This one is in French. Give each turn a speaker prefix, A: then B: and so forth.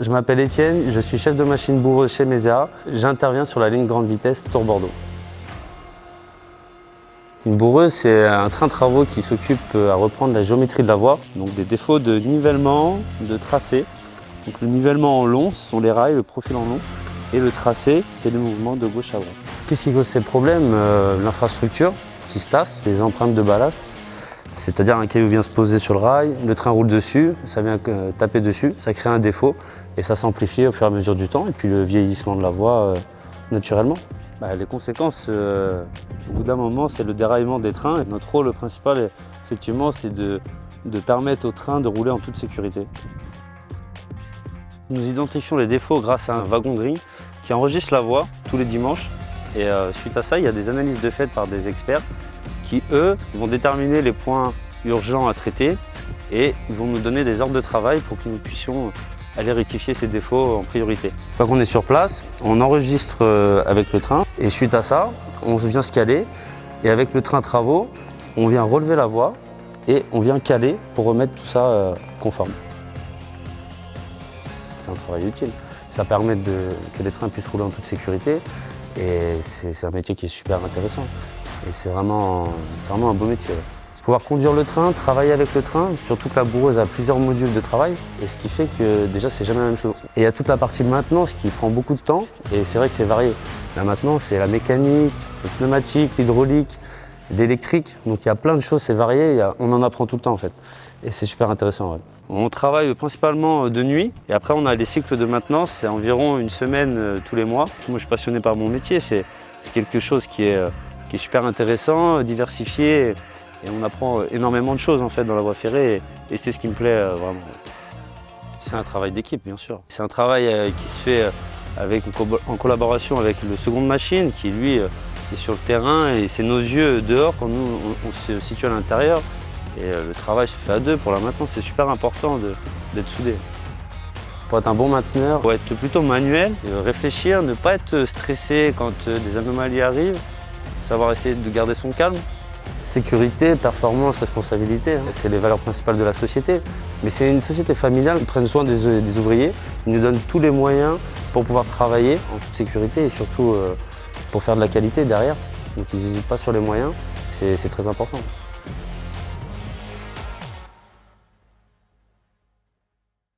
A: Je m'appelle Étienne, je suis chef de machine bourreuse chez Mesea. J'interviens sur la ligne grande vitesse Tours-Bordeaux. Une bourreuse, c'est un train de travaux qui s'occupe à reprendre la géométrie de la voie, donc des défauts de nivellement, de tracé. Donc le nivellement en long, ce sont les rails, le profil en long, et le tracé, c'est le mouvement de gauche à droite. Qu'est-ce qui cause ces problèmes? L'infrastructure qui se tasse, les empreintes de ballast, c'est-à-dire un caillou vient se poser sur le rail, le train roule dessus, ça vient taper dessus, ça crée un défaut et ça s'amplifie au fur et à mesure du temps et puis le vieillissement de la voie naturellement. Les conséquences, au bout d'un moment, c'est le déraillement des trains. Et notre rôle principal, effectivement, c'est de permettre au train de rouler en toute sécurité. Nous identifions les défauts grâce à un wagon gris qui enregistre la voie tous les dimanches. Et suite à ça, il y a des analyses de fait par des experts qui, eux, vont déterminer les points urgents à traiter et ils vont nous donner des ordres de travail pour que nous puissions aller rectifier ces défauts en priorité. Une fois qu'on est sur place, on enregistre avec le train et suite à ça, on vient se caler et avec le train travaux, on vient relever la voie et on vient caler pour remettre tout ça conforme. C'est un travail utile. Ça permet que les trains puissent rouler en toute sécurité et c'est un métier qui est super intéressant. Et c'est vraiment un beau métier. Pouvoir conduire le train, travailler avec le train, surtout que la bourreuse a plusieurs modules de travail, et ce qui fait que déjà c'est jamais la même chose. Et il y a toute la partie maintenance qui prend beaucoup de temps, et c'est vrai que c'est varié. La maintenance, c'est la mécanique, le pneumatique, l'hydraulique, l'électrique, donc il y a plein de choses, c'est varié, on en apprend tout le temps en fait. Et c'est super intéressant. Ouais. On travaille principalement de nuit, et après on a les cycles de maintenance, c'est environ une semaine tous les mois. Moi je suis passionné par mon métier, c'est quelque chose qui est super intéressant, diversifié. Et on apprend énormément de choses en fait dans la voie ferrée et c'est ce qui me plaît vraiment. C'est un travail d'équipe bien sûr. C'est un travail qui se fait en collaboration avec le second de machine qui lui est sur le terrain et c'est nos yeux dehors quand nous on se situe à l'intérieur. Et le travail se fait à deux pour la maintenance, c'est super important d'être soudé. Pour être un bon mainteneur, il faut être plutôt manuel, réfléchir, ne pas être stressé quand des anomalies arrivent, savoir essayer de garder son calme. Sécurité, performance, responsabilité, c'est les valeurs principales de la société. Mais c'est une société familiale, ils prennent soin des ouvriers, ils nous donnent tous les moyens pour pouvoir travailler en toute sécurité et surtout pour faire de la qualité derrière. Donc ils n'hésitent pas sur les moyens, c'est très important.